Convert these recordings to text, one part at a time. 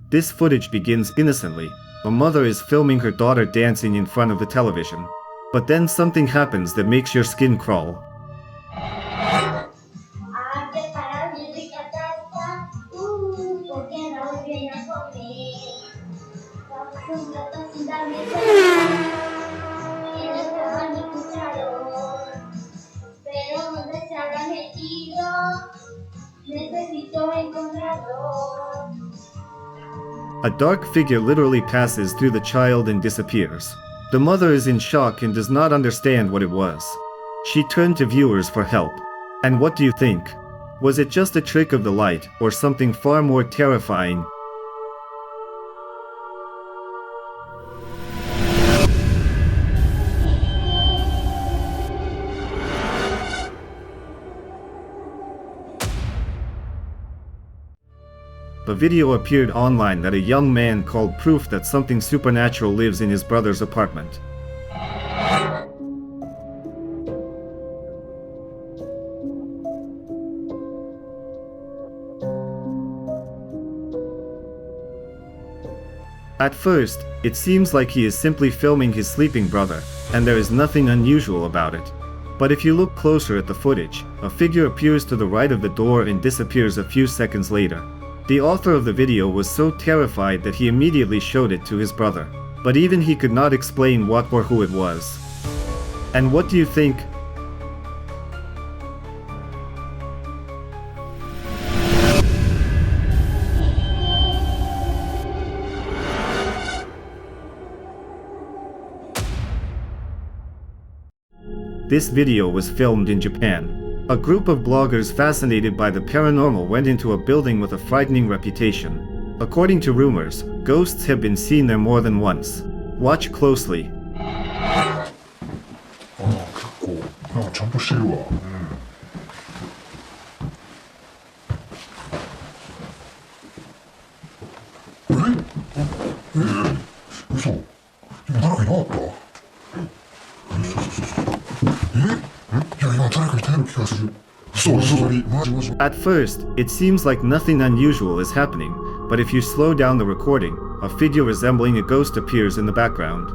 This footage begins innocently. A mother is filming her daughter dancing in front of the television. But then something happens that makes your skin crawl. A dark figure literally passes through the child and disappears. The mother is in shock and does not understand what it was. She turned to viewers for help. And what do you think? Was it just a trick of the light, or something far more terrifying? The video appeared online that a young man called proof that something supernatural lives in his brother's apartment. At first, it seems like he is simply filming his sleeping brother, and there is nothing unusual about it. But if you look closer at the footage, a figure appears to the right of the door and disappears a few seconds later. The author of the video was so terrified that he immediately showed it to his brother. But even he could not explain what or who it was. And what do you think? This video was filmed in Japan. A group of bloggers fascinated by the paranormal went into a building with a frightening reputation. According to rumors, ghosts have been seen there more than once. Watch closely. 結構なんかちゃんとしてるわ。嘘。今誰かいなかった？いや今誰かいたような気がする。At first, it seems like nothing unusual is happening, but if you slow down the recording, a figure resembling a ghost appears in the background.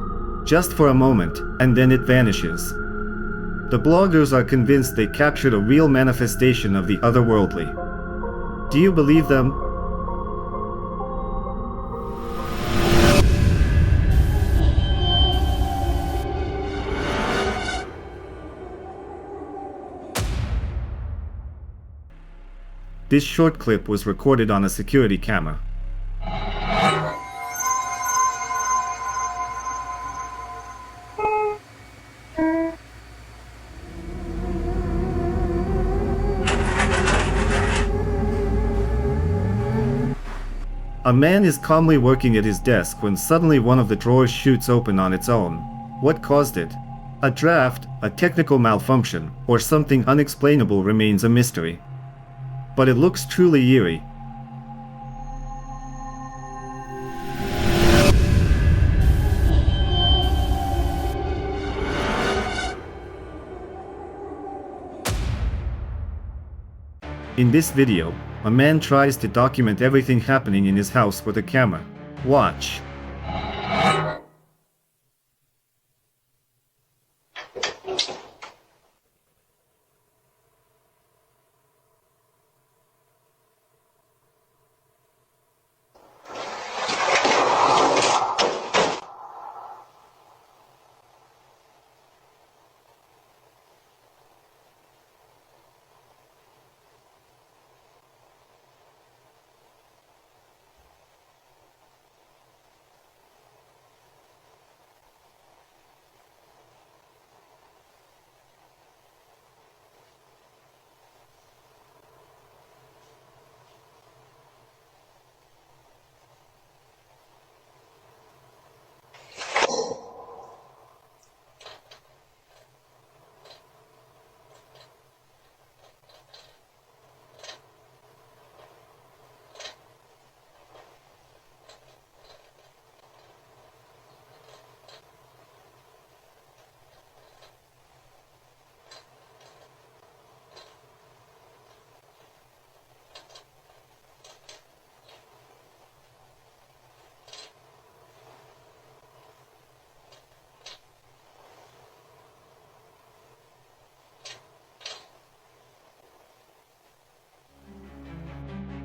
Just for a moment, and then it vanishes. The bloggers are convinced they captured a real manifestation of the otherworldly. Do you believe them? This short clip was recorded on a security camera. A man is calmly working at his desk when suddenly one of the drawers shoots open on its own. What caused it? A draft, a technical malfunction, or something unexplainable remains a mystery. But it looks truly eerie. In this video, a man tries to document everything happening in his house with a camera. Watch.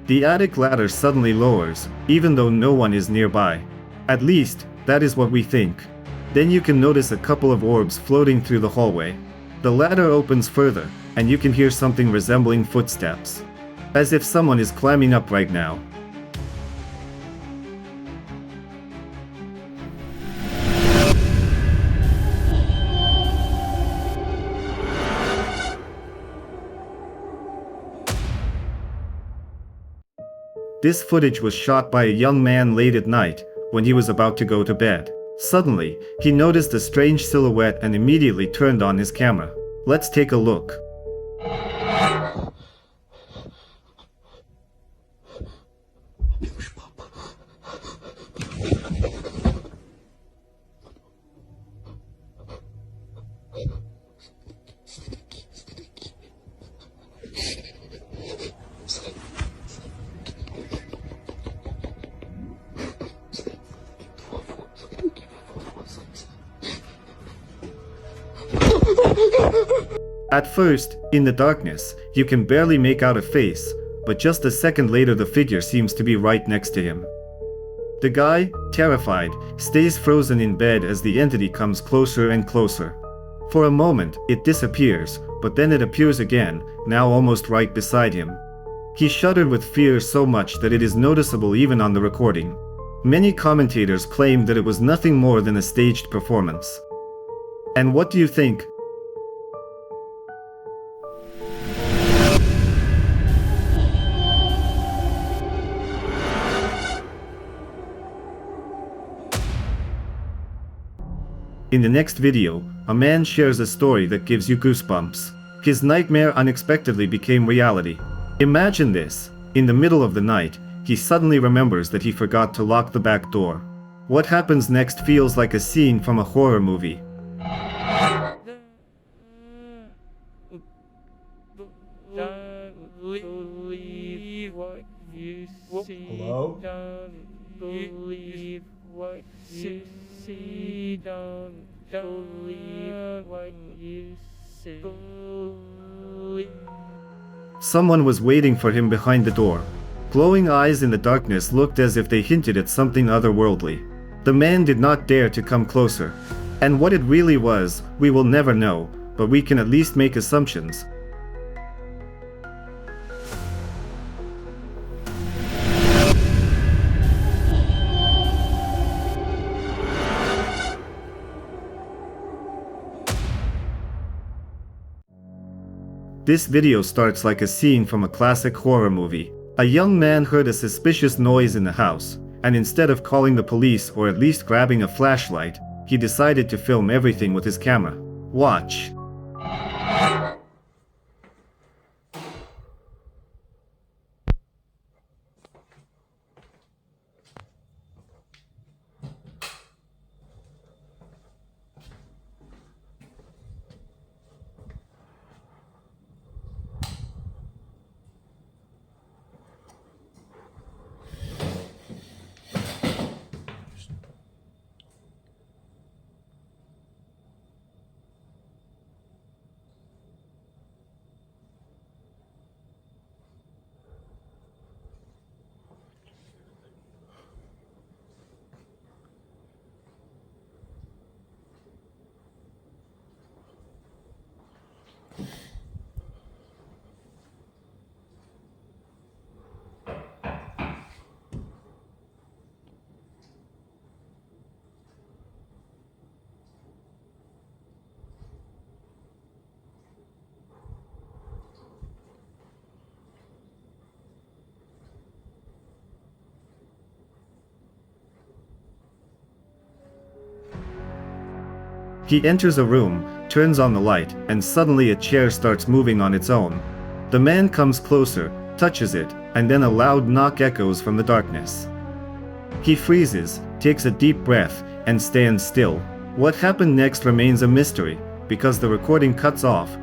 The attic ladder suddenly lowers, even though no one is nearby. At least, that is what we think. Then you can notice a couple of orbs floating through the hallway. The ladder opens further, and you can hear something resembling footsteps. As if someone is climbing up right now. This footage was shot by a young man late at night, when he was about to go to bed. Suddenly, he noticed a strange silhouette and immediately turned on his camera. Let's take a look. At first, in the darkness, you can barely make out a face, but just a second later the figure seems to be right next to him. The guy, terrified, stays frozen in bed as the entity comes closer and closer. For a moment, it disappears, but then it appears again, now almost right beside him. He shuddered with fear so much that it is noticeable even on the recording. Many commentators claim that it was nothing more than a staged performance. And what do you think? In the next video, a man shares a story that gives you goosebumps. His nightmare unexpectedly became reality. Imagine this. In the middle of the night, he suddenly remembers that he forgot to lock the back door. What happens next feels like a scene from a horror movie. Hello? Believe what you see, don't believe what you see. Someone was waiting for him behind the door. Glowing eyes in the darkness looked as if they hinted at something otherworldly. The man did not dare to come closer. And what it really was, we will never know, but we can at least make assumptions. This video starts like a scene from a classic horror movie. A young man heard a suspicious noise in the house, and instead of calling the police or at least grabbing a flashlight, he decided to film everything with his camera. Watch. He enters a room, turns on the light, and suddenly a chair starts moving on its own. The man comes closer, touches it, and then a loud knock echoes from the darkness. He freezes, takes a deep breath, and stands still. What happened next remains a mystery, because the recording cuts off.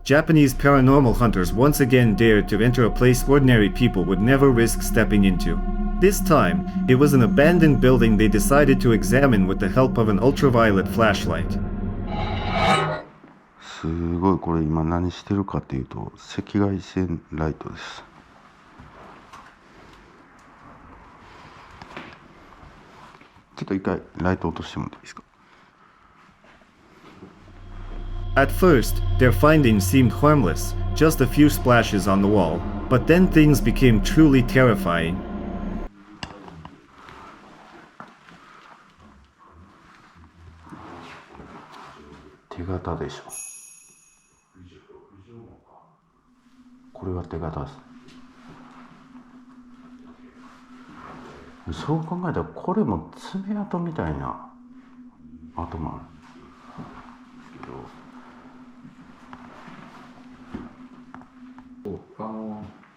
Japanese paranormal hunters once again dared to enter a place ordinary people would never risk stepping into. This time, it was an abandoned building they decided to examine with the help of an ultraviolet flashlight. すごいこれ今何してるかっていうと赤外線ライトです。ちょっと一回ライト落としてもらっていいですか。 At first, their findings seemed harmless, just a few splashes on the wall, but then things became truly terrifying. 手形でしょ。これが手形です。そう考えたらこれも爪痕みたいな跡もある。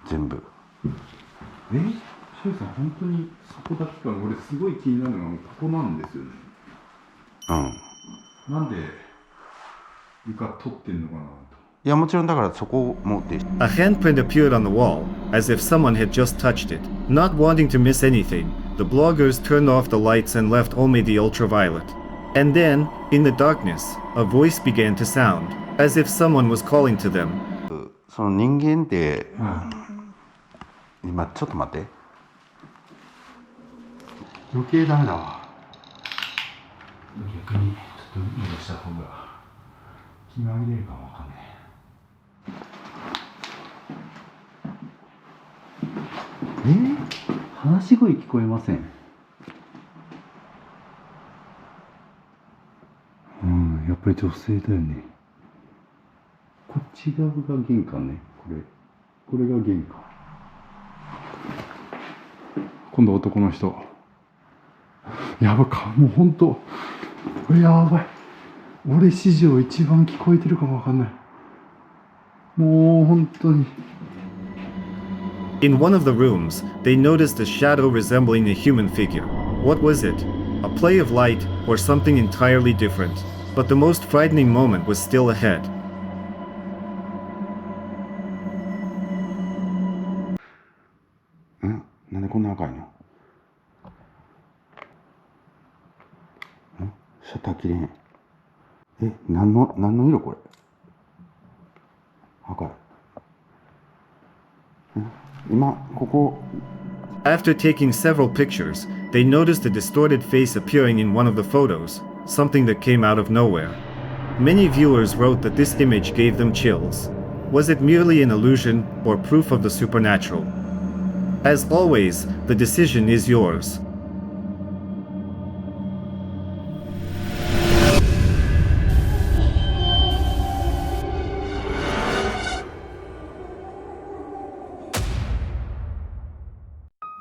全部。シュウさん本当にそこだけか。俺すごい気になるのがここなんですよね。なんで床取ってんのかなと。いやもちろんだからそこもって。 A handprint appeared on the wall, as if someone had just touched it. Not wanting to miss anything, the bloggers turned off the lights and left only the ultraviolet. And then, in the darkness, a voice began to sound, as if someone was calling to them. その人間って、今ちょっと待って。余計ダメだわ。逆にちょっといいのした方が気が紛れるかもわかんない。話し声聞こえません。やっぱり女性だよね。こっち側が玄関ね。これが玄関。今度男の人。やばか、もうほんと。これやばい。俺史上一番聞こえてるかもわかんない。もう本当に。In one of the rooms, they noticed a shadow resembling a human figure. What was it? A play of light, or something entirely different? But the most frightening moment was still ahead. なんでこんな赤いの？シャッター切れへん。何の色これ？赤い。今ここ。 After taking several pictures, they noticed a distorted face appearing in one of the photos, something that came out of nowhere. Many viewers wrote that this image gave them chills. Was it merely an illusion or proof of the supernatural? As always, the decision is yours.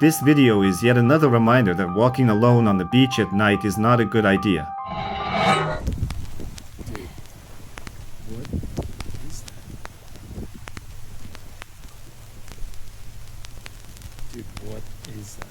This video is yet another reminder that walking alone on the beach at night is not a good idea. Dude, what is that?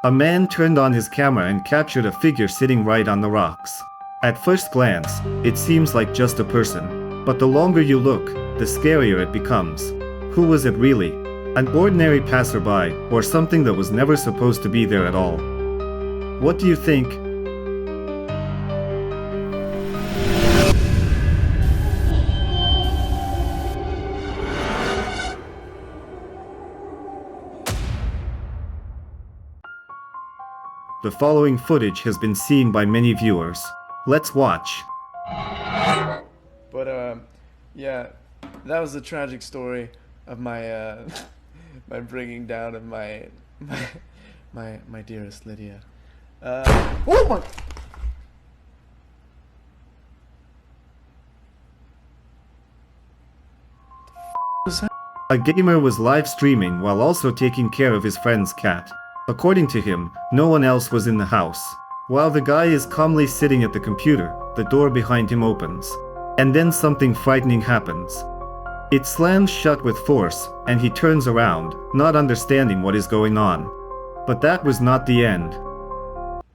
A man turned on his camera and captured a figure sitting right on the rocks. At first glance, it seems like just a person, but the longer you look, the scarier it becomes. Who was it really? An ordinary passerby, or something that was never supposed to be there at all? What do you think? The following footage has been seen by many viewers. Let's watch. But yeah, that was the tragic story of my my bringing down of my dearest Lydia. Oh my! Was that? A gamer was live streaming while also taking care of his friend's cat. According to him, no one else was in the house. While the guy is calmly sitting at the computer, the door behind him opens. And then something frightening happens. It slams shut with force, and he turns around, not understanding what is going on. But that was not the end. What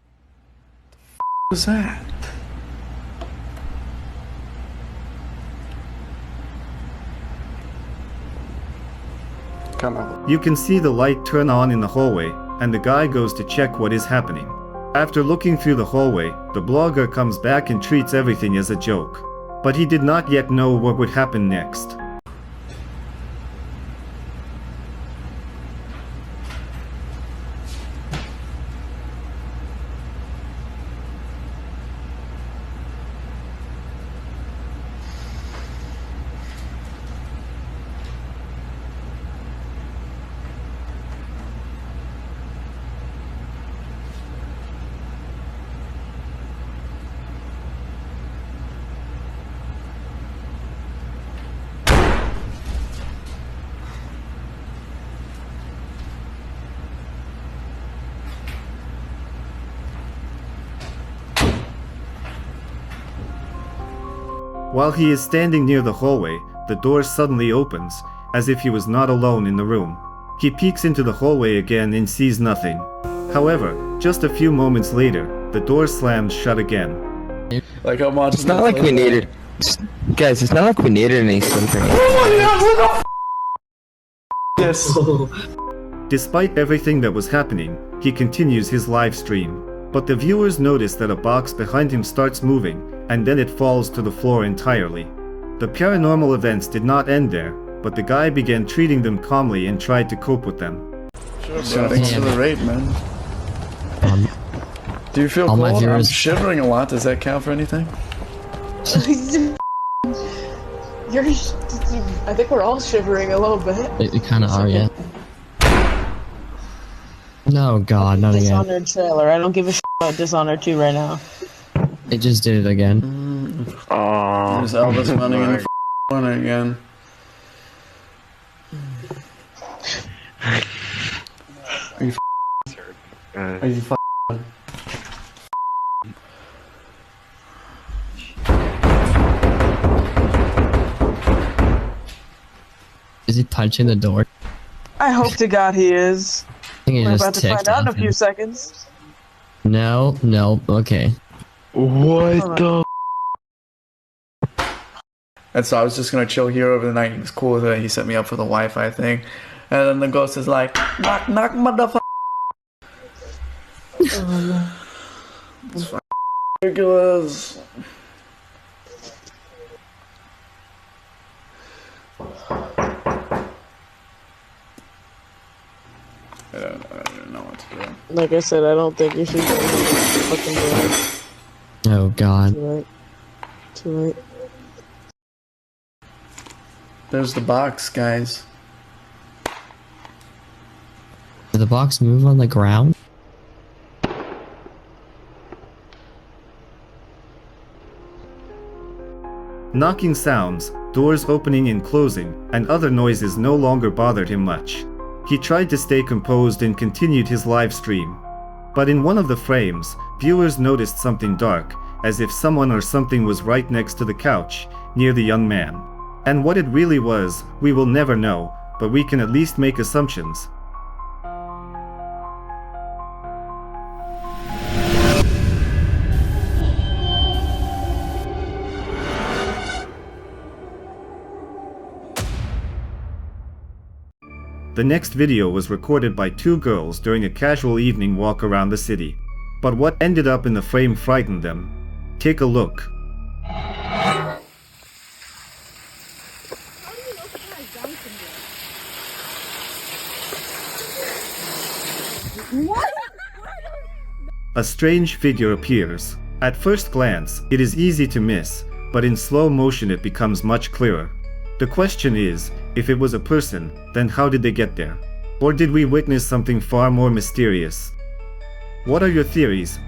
was that? kind of. You can see the light turn on in the hallway, and the guy goes to check what is happening. After looking through the hallway, the blogger comes back and treats everything as a joke. But he did not yet know what would happen next. While he is standing near the hallway, the door suddenly opens, as if he was not alone in the room. He peeks into the hallway again and sees nothing. However, just a few moments later, the door slams shut again. Like I'm watching. It's not like we needed, guys. It's not like we needed any sleeping. Yes. Despite everything that was happening, he continues his live stream. But the viewers notice that a box behind him starts moving, and then it falls to the floor entirely. The paranormal events did not end there, but the guy began treating them calmly and tried to cope with them. Sure, bro. Thanks for the rate, man. Do you feel all cold? my I'm viewers- shivering a lot. Does that count for anything? I think we're all shivering a little bit. We kind of are, yeah. No, God, not again. Dishonored trailer. I don't give a shit about Dishonored 2 right now. It just did it again. There's Elvis running in the corner again. Are you Are you Is he punching the door? I hope to God he is. I think it We're just about to find ticked out in a off few him. seconds. No, okay. What the? And so I was just gonna chill here over the night. He was cool with it. He set me up for the Wi-Fi thing, and then the ghost is like, "Knock, knock, motherfucker." It's fucking ridiculous. I don't know what to do. Like I said, I don't think you should go fucking do it. Oh, God. Too late. Too late. There's the box, guys. Did the box move on the ground? Knocking sounds, doors opening and closing, and other noises no longer bothered him much. He tried to stay composed and continued his live stream. But in one of the frames, viewers noticed something dark, as if someone or something was right next to the couch, near the young man. And what it really was, we will never know, but we can at least make assumptions. The next video was recorded by two girls during a casual evening walk around the city. But what ended up in the frame frightened them. Take a look. A strange figure appears. At first glance, it is easy to miss, but in slow motion it becomes much clearer. The question is, if it was a person, then how did they get there? Or did we witness something far more mysterious? What are your theories?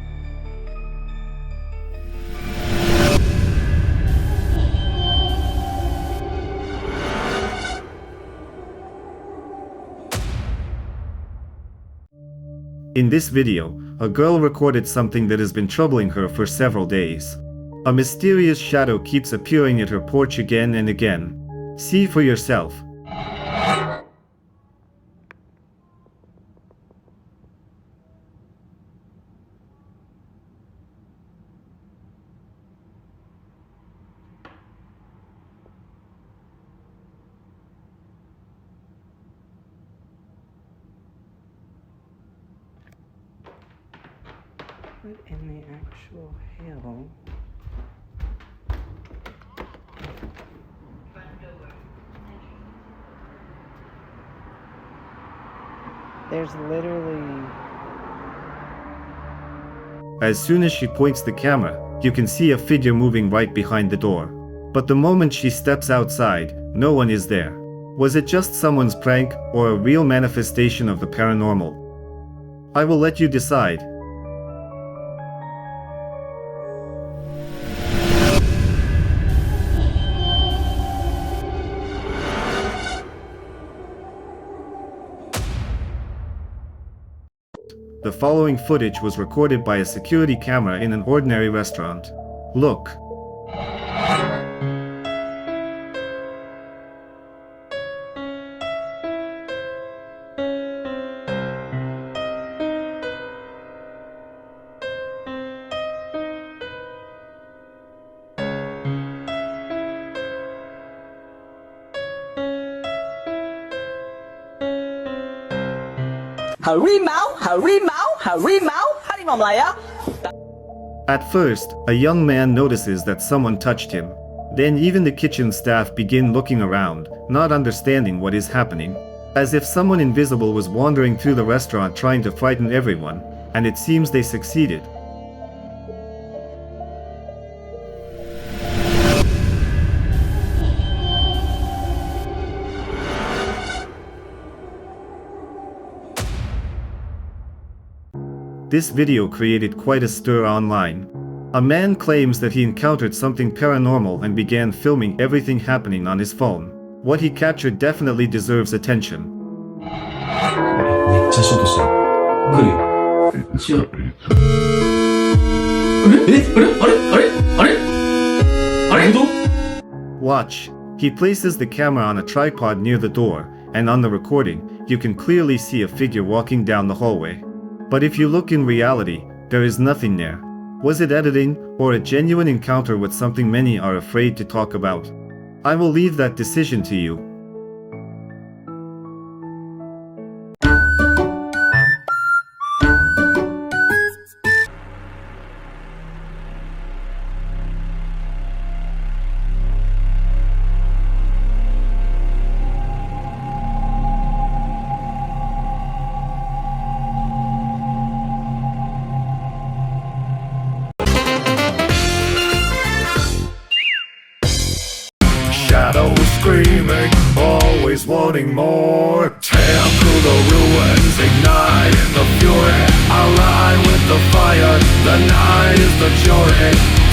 In this video, a girl recorded something that has been troubling her for several days. A mysterious shadow keeps appearing at her porch again and again. See for yourself. What in the actual hell? There's literally... As soon as she points the camera, you can see a figure moving right behind the door. But the moment she steps outside, no one is there. Was it just someone's prank or a real manifestation of the paranormal? I will let you decide. The following footage was recorded by a security camera in an ordinary restaurant. Look. At first, a young man notices that someone touched him. Then even the kitchen staff begin looking around, not understanding what is happening. As if someone invisible was wandering through the restaurant trying to frighten everyone, and it seems they succeeded. This video created quite a stir online. A man claims that he encountered something paranormal and began filming everything happening on his phone. What he captured definitely deserves attention. めっちゃショートしてる。来るよ。しよう。あれ Watch. He places the camera on a tripod near the door, and on the recording, you can clearly see a figure walking down the hallway. But if you look in reality, there is nothing there. Was it editing, or a genuine encounter with something many are afraid to talk about? I will leave that decision to you. Shadows screaming, always wanting more. Tear through the ruins, igniting the fury. Align with the fire, the night is the jury.